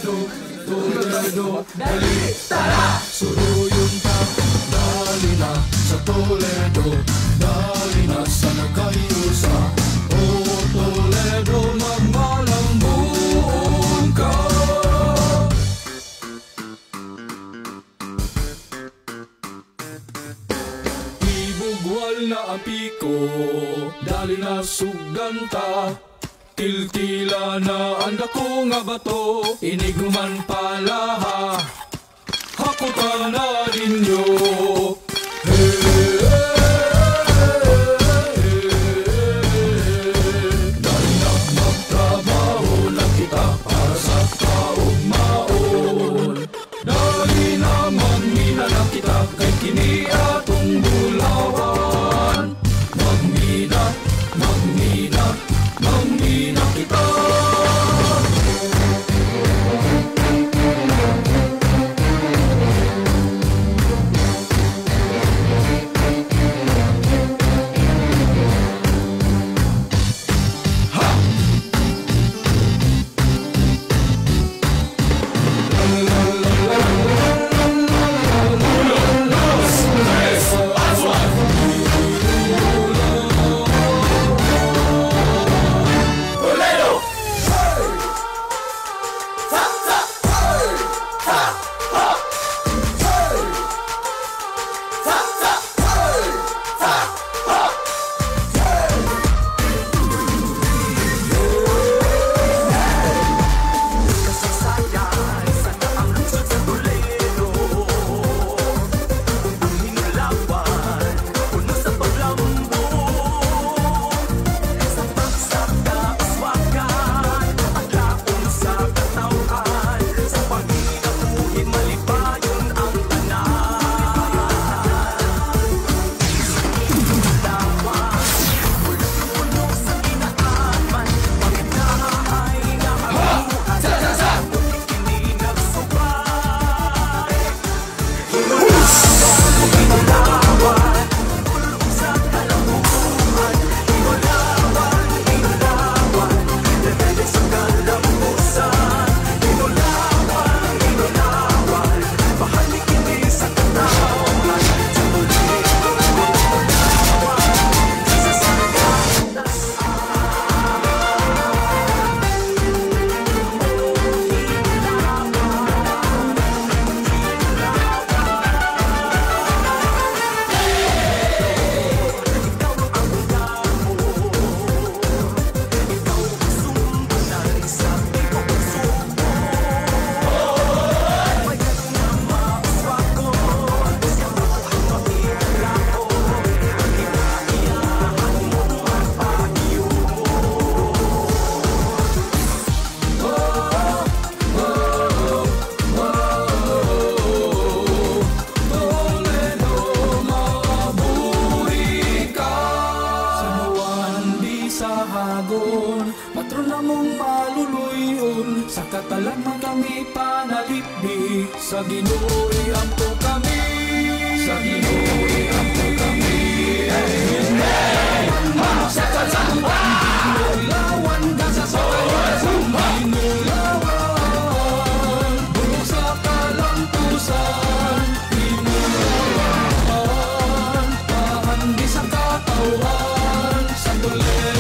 Toledo, dali, tara! Suruyon ta, dali na sa Toledo, dali na sa nagkayusa. O Toledo, magmalambong ka. Ibugwal na ang piko, dali na sugdanta. Tiltila na ang dako nga bato, iniguman palaha, hakutan na ninyo. Dali na magtrabaho na kita para sa kaugmaon. Dali na magmina na kita kay kini atong bulawan. Magmina, magmina, magmina kita. Matron na mong maluluyon, sa katalagman kami panalipdi. Sa Ginoo'y ampo kami, sa Ginoo'y ampo kami. Sa katalagman, ginulawan ka sa sakayan. Ginulawan, bulong sa kalampusan. Ginulawan, pahandi sa katawan, sa Toledo.